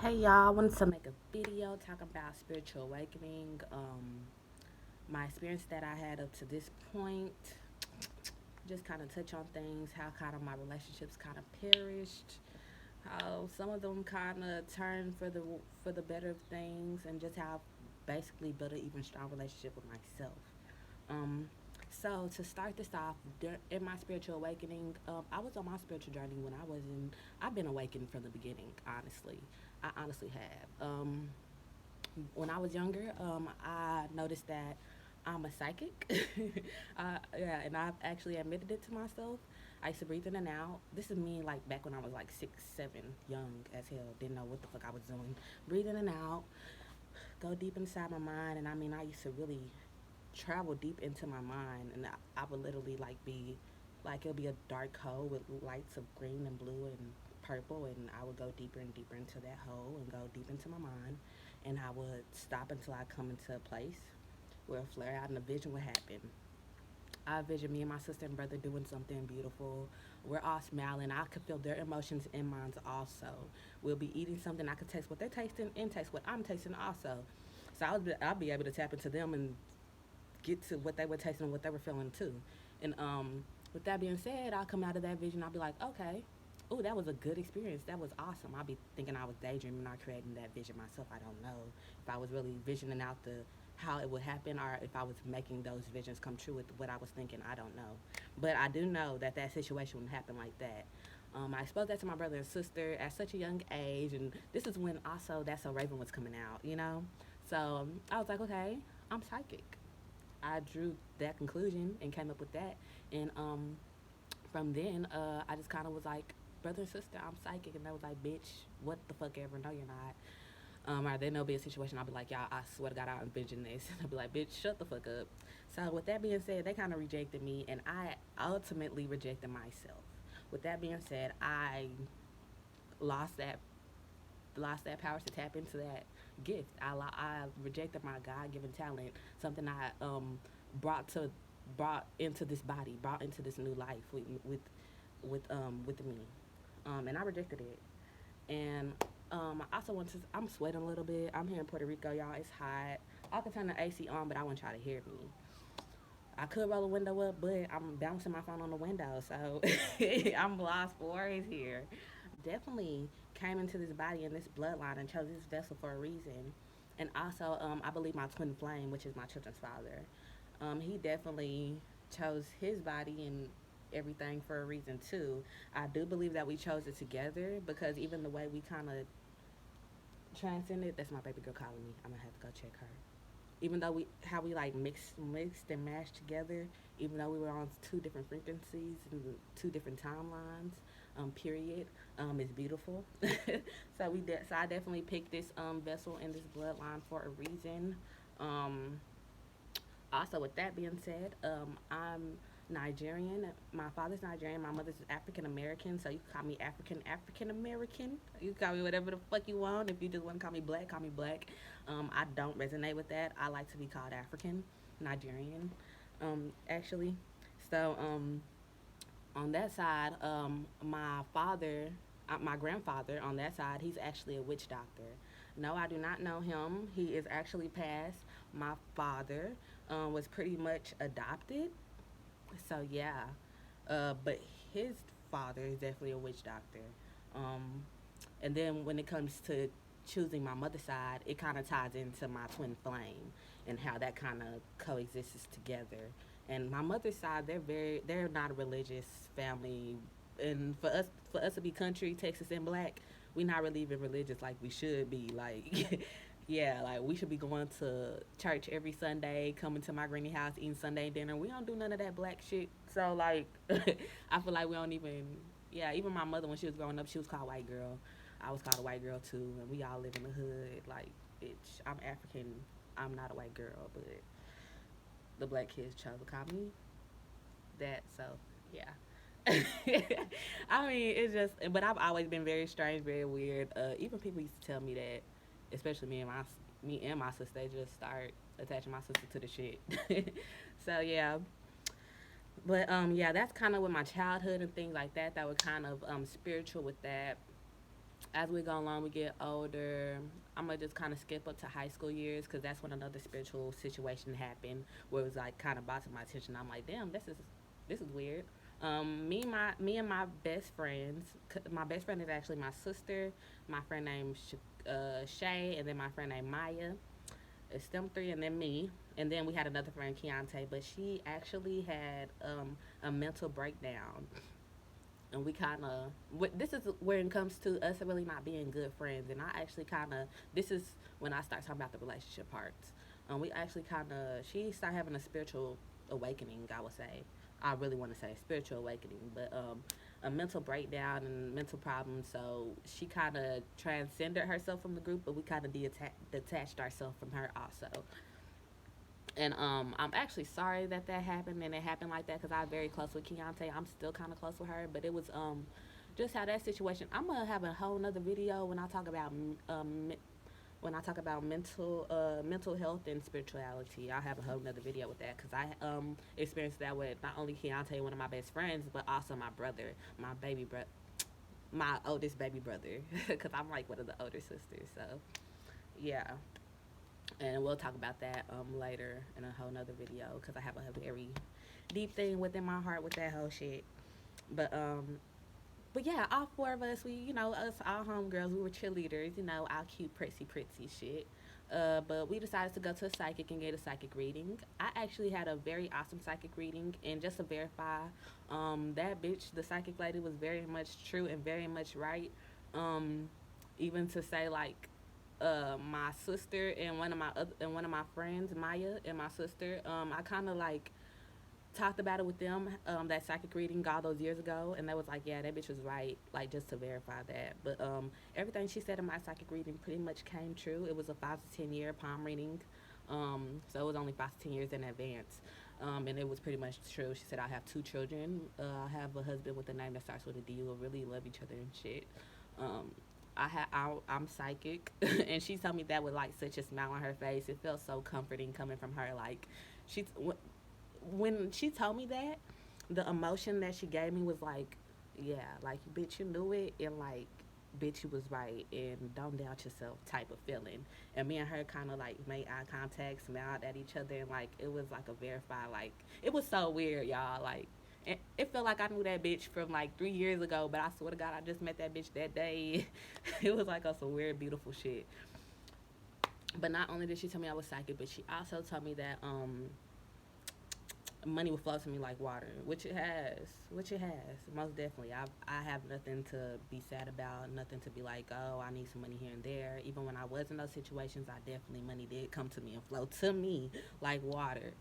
Hey y'all, I wanted to make a video talking about spiritual awakening. My experience that I had up to this point, just kind of touch on things, how kind of my relationships kind of perished, how some of them kind of turned for the better of things, and just how I basically built an even strong relationship with myself. Um, so to start this off, in my spiritual awakening, I was on my spiritual journey when I was in. I've been awakened from the beginning. Honestly, I honestly have. When I was younger, I noticed that I'm a psychic. Yeah, and I've actually admitted it to myself. I used to breathe in and out. This is me like back when I was like 6, 7, young as hell, didn't know what the fuck I was doing. Breathe in and out, go deep inside my mind, and I mean I used to really travel deep into my mind, and I would literally like be like it'll be a dark hole with lights of green and blue and purple, and I would go deeper and deeper into that hole and go deep into my mind, and I would stop until I come into a place where a flare out and a vision would happen. I envision me and my sister and brother doing something beautiful. We're all smiling. I could feel their emotions in mine also. We'll be eating something. I could taste what they're tasting and taste what I'm tasting also. So I'll be able to tap into them and get to what they were tasting and what they were feeling too. And with that being said, I'll come out of that vision. I'll be like, okay, oh, that was a good experience. That was awesome. I'll be thinking I was daydreaming, not creating that vision myself. I don't know if I was really visioning out the how it would happen or if I was making those visions come true with what I was thinking. I don't know, but I do know that that situation would happen like that. I exposed that to my brother and sister at such a young age, and this is when also That's So Raven was coming out, you know. So I was like, okay, I'm psychic. I drew that conclusion and came up with that. And from then, I just kind of was like, brother and sister, I'm psychic. And they was like, bitch, what the fuck ever? No, you're not. Or then there'll be a situation I'll be like, y'all, I swear to God, I envision this. And I'll be like, bitch, shut the fuck up. So with that being said, they kind of rejected me, and I ultimately rejected myself. With that being said, I lost that lost that power to tap into that gift. I rejected my God given talent, something I brought to brought into this body, brought into this new life with me, and I rejected it. And I also want to. I'm sweating a little bit. I'm here in Puerto Rico, y'all. It's hot. I can turn the AC on, but I want y'all to hear me. I could roll the window up, but I'm bouncing my phone on the window, so I'm lost for words here. Definitely came into this body and this bloodline and chose this vessel for a reason. And also, I believe my twin flame, which is my children's father, he definitely chose his body and everything for a reason too. I do believe that we chose it together because even the way we kind of transcended, that's my baby girl calling me. I'm gonna have to go check her. Even though we how we like mixed and mashed together, even though we were on two different frequencies and two different timelines, period, is beautiful. So I definitely picked this vessel and this bloodline for a reason. Um, Also, with that being said, I'm Nigerian. My father's Nigerian. My mother's African American. So you can call me African American. You can call me whatever the fuck you want. If you just want to call me black. I don't resonate with that. I like to be called African Nigerian, actually. So on that side, my grandfather on that side, he's actually a witch doctor. No, I do not know him. He is actually passed. My father was pretty much adopted. So yeah, but his father is definitely a witch doctor. Um, and then when it comes to choosing my mother's side, it kind of ties into my twin flame and how that kind of coexists together. And my mother's side, they're not a religious family, and for us to be country, Texas, and black, we not really even religious like we should be. Like, yeah, like we should be going to church every Sunday, coming to my granny house, eating Sunday dinner. We don't do none of that black shit. So like, I feel like we don't even. Yeah, even my mother when she was growing up, she was called white girl. I was called a white girl too, and we all live in the hood. Like, bitch, I'm African. I'm not a white girl, but the black kids chose to call me that. So yeah. I mean, it's just, but I've always been very strange, very weird. Even people used to tell me that, especially me and my sister, they just start attaching my sister to the shit. So yeah, but yeah, that's kind of with my childhood and things like that. That were kind of spiritual with that. As we go along, we get older. I'm gonna just kind of skip up to high school years because that's when another spiritual situation happened where it was like kind of brought to my attention. I'm like, damn, this is weird. Me and my best friends. My best friend is actually my sister. My friend named Shay, and then my friend named Maya. It's them three, and then me, and then we had another friend, Keontae, but she actually had a mental breakdown, and we kind of this is where it comes to us really not being good friends, and I actually kind of this is when I start talking about the relationship parts. We actually kind of she started having a spiritual awakening. I would say I really want to say spiritual awakening, but a mental breakdown and mental problems. So she kind of transcended herself from the group, but we kind of detached ourselves from her also. And I'm actually sorry that that happened and it happened like that because I'm very close with Keontae. I'm still kind of close with her, but it was just how that situation. I'm gonna have a whole nother video when I talk about mental health and spirituality. I'll have a whole nother video with that because I experienced that with not only Keontae, one of my best friends, but also my brother, my baby brother, my oldest baby brother, because I'm like one of the older sisters. So yeah, and we'll talk about that later in a whole nother video because I have a very deep thing within my heart with that whole shit. But but yeah, all four of us, we us all homegirls, we were cheerleaders, all cute, pretty shit. But we decided to go to a psychic and get a psychic reading. I actually had a very awesome psychic reading, and just to verify, that bitch, the psychic lady, was very much true and very much right. Um, Even to say like my sister and one of my friends, Maya and my sister, I kind of like talked about it with them, that psychic reading all those years ago, and they was like, yeah, that bitch was right, like just to verify that. But everything she said in my psychic reading pretty much came true. It was a 5 to 10 year palm reading, so it was only 5 to 10 years in advance. And it was pretty much true. She said I have 2 children. I have a husband with a name that starts with a D. We'll really love each other and shit. Um, I'm psychic, and she told me that with like such a smile on her face. It felt so comforting coming from her. Like she, when she told me that, the emotion that she gave me was like, yeah, like bitch, you knew it, and like bitch, you was right, and don't doubt yourself type of feeling. And me and her kind of like made eye contact, smiled at each other, and like it was like a verified, like it was so weird, y'all. Like it felt like I knew that bitch from like 3 years ago, but I swear to God, I just met that bitch that day. It was like on some weird, beautiful shit. But not only did she tell me I was psychic, but she also told me that money will flow to me like water, which it has, most definitely. I have nothing to be sad about, nothing to be like, oh, I need some money here and there. Even when I was in those situations, I definitely money did come to me and flow to me like water.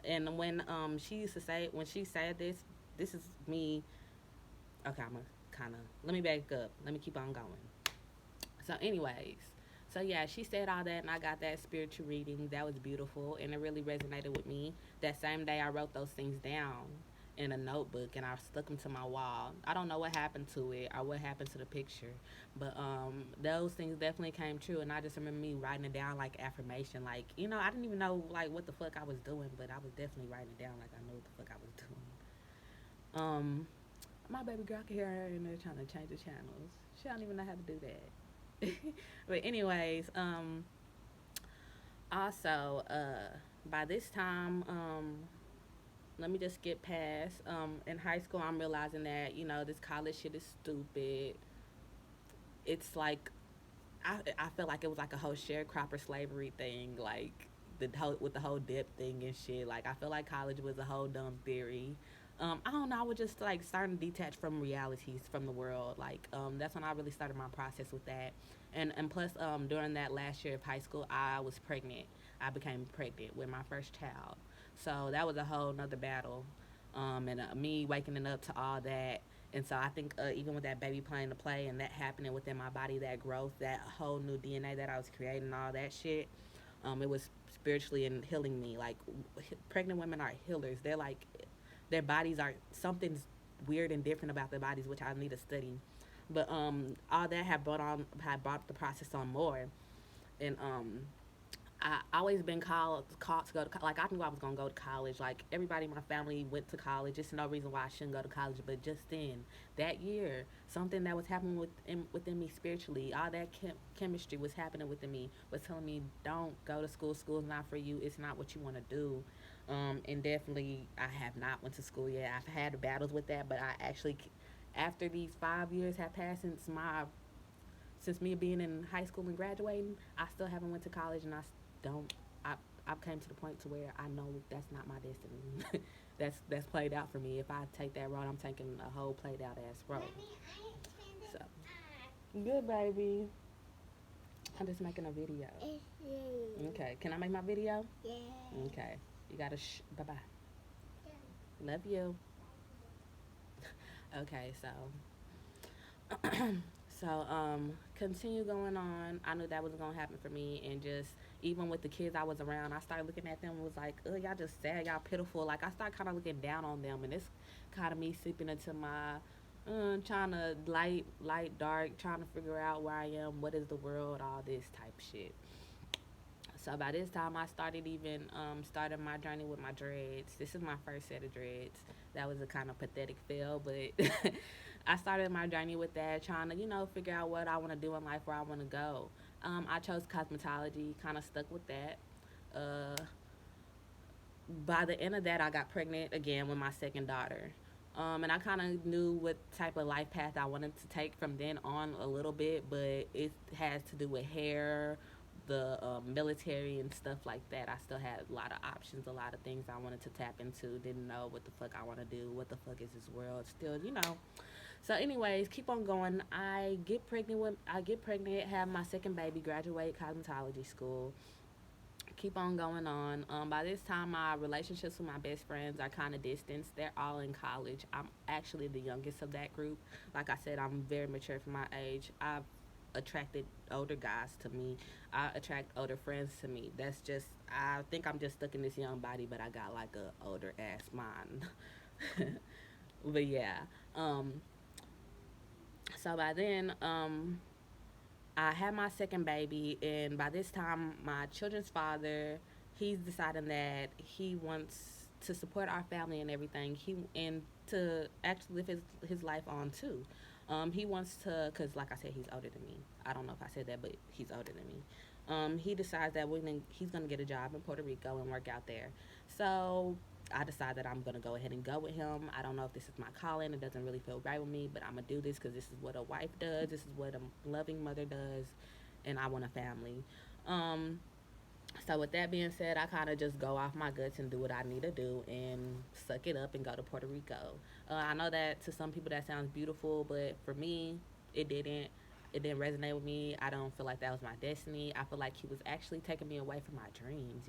And when she used to say when she said this is me. Okay, I'm gonna kind of let me back up. Let me keep on going. So, anyways, so yeah, she said all that, and I got that spiritual reading. That was beautiful, and it really resonated with me. That same day, I wrote those things down in a notebook, and I stuck them to my wall. I don't know what happened to it or what happened to the picture, but those things definitely came true. And I just remember me writing it down like affirmation. Like I didn't even know like what the fuck I was doing, but I was definitely writing it down like I knew what the fuck I was doing. My baby girl, I can hear her in there trying to change the channels. She don't even know how to do that. But anyways, also, by this time, let me just skip past. In high school, I'm realizing that this college shit is stupid. It's like I feel like it was like a whole sharecropper slavery thing, like the whole with the whole dip thing and shit. Like I feel like college was a whole dumb theory. I don't know. I was just like starting to detach from realities from the world. Like that's when I really started my process with that. And plus, during that last year of high school, I was pregnant. I became pregnant with my first child. So that was a whole nother battle. And me waking up to all that. And so I think even with that baby playing the play and that happening within my body, that growth, that whole new DNA that I was creating, all that shit, it was spiritually and healing me. Like pregnant women are healers. They're like their bodies are something's weird and different about their bodies, which I need to study. But all that had brought the process on more, and I always been called to go to like I knew I was gonna go to college. Like everybody in my family went to college. There's no reason why I shouldn't go to college. But just then, that year, something that was happening within me spiritually, all that chemistry was happening within me, was telling me, don't go to school. School's not for you. It's not what you want to do. And definitely, I have not went to school yet. I've had battles with that, but I actually, after these 5 years have passed since me being in high school and graduating, I still haven't went to college, and don't. I I've came to the point to where I know that's not my destiny. That's played out for me. If I take that road, I'm taking a whole played out ass road. So good, baby. I'm just making a video. Okay, can I make my video? Okay, you gotta bye bye. Love you. Okay, continue going on. I knew that was gonna happen for me, and just even with the kids I was around, I started looking at them and was like, "Oh, y'all just sad, y'all pitiful." Like I started kind of looking down on them, and it's kind of me seeping into my trying to light, dark, trying to figure out where I am, what is the world, all this type shit. So by this time, I started even started my journey with my dreads. This is my first set of dreads. That was a kind of pathetic fail, but I started my journey with that, trying to figure out what I want to do in life, where I want to go. I chose cosmetology, kind of stuck with that. Uh, by the end of that, I got pregnant again with my second daughter. And I kind of knew what type of life path I wanted to take from then on a little bit, but it has to do with hair, the military, and stuff like that. I still had a lot of options, a lot of things I wanted to tap into. Didn't know what the fuck I want to do. What the fuck is this world? Still. So, anyways, keep on going. I get pregnant, have my second baby, graduate cosmetology school, keep on going on. By this time, my relationships with my best friends are kind of distanced. They're all in college. I'm actually the youngest of that group. Like I said, I'm very mature for my age. I've attracted older guys to me. I attract older friends to me. That's just, I think I'm just stuck in this young body, but I got like a older ass mind. But yeah. So by then, I had my second baby, and by this time, my children's father, he's deciding that he wants to support our family and everything. And to actually live his life on too. He wants to, cause like I said, he's older than me. I don't know if I said that, but he's older than me. He decides that he's gonna get a job in Puerto Rico and work out there. So I decide that I'm gonna go ahead and go with him. I don't know if this is my calling. It doesn't really feel right with me, but I'm gonna do this because this is what a wife does. This is what a loving mother does, and I want a family. Um, so with that being said, I kind of just go off my guts and do what I need to do and suck it up and go to Puerto Rico. I know that to some people that sounds beautiful, but for me, it didn't. It didn't resonate with me. I don't feel like that was my destiny. I feel like he was actually taking me away from my dreams.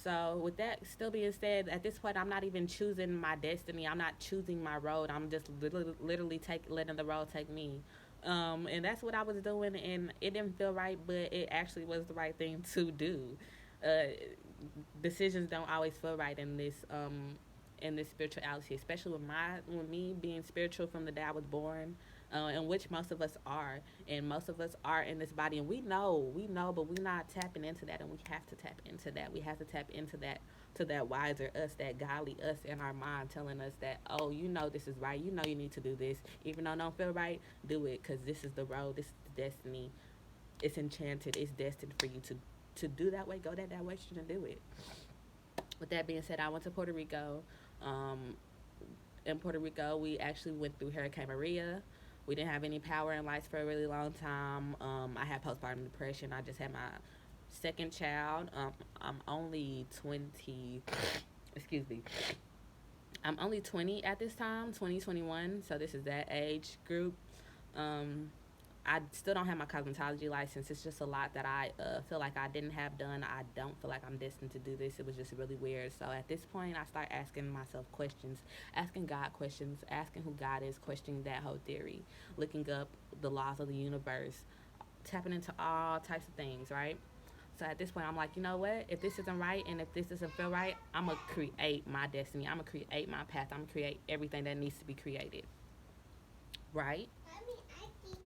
So, with that still being said, at this point, I'm not even choosing my destiny. I'm not choosing my road. I'm just literally letting the road take me. And that's what I was doing, and it didn't feel right, but it actually was the right thing to do. Uh, Decisions don't always feel right in this spirituality, especially with me being spiritual from the day I was born, in which most of us are, and most of us are in this body, and we know, but we're not tapping into that, and we have to tap into that. We have to tap into that, to that wiser us, that godly us in our mind, telling us that, oh, this is right. You need to do this, even though it don't feel right. Do it, because this is the road. This is the destiny. It's enchanted. It's destined for you to do that way. Go that direction and do it. With that being said, I went to Puerto Rico. Um, in Puerto Rico, we actually went through Hurricane Maria. We didn't have any power and lights for a really long time. I had postpartum depression. I just had my second child. I'm only 20. Excuse me. I'm only 20 at this time, 2021. So this is that age group. Um, I still don't have my cosmetology license. It's just a lot that I feel like I didn't have done. I don't feel like I'm destined to do this. It was just really weird. So at this point, I start asking myself questions, asking God questions, asking who God is, questioning that whole theory, looking up the laws of the universe, tapping into all types of things, right? So at this point, I'm like, you know what? If this isn't right and if this doesn't feel right, I'm going to create my destiny. I'm going to create my path. I'm going to create everything that needs to be created, right?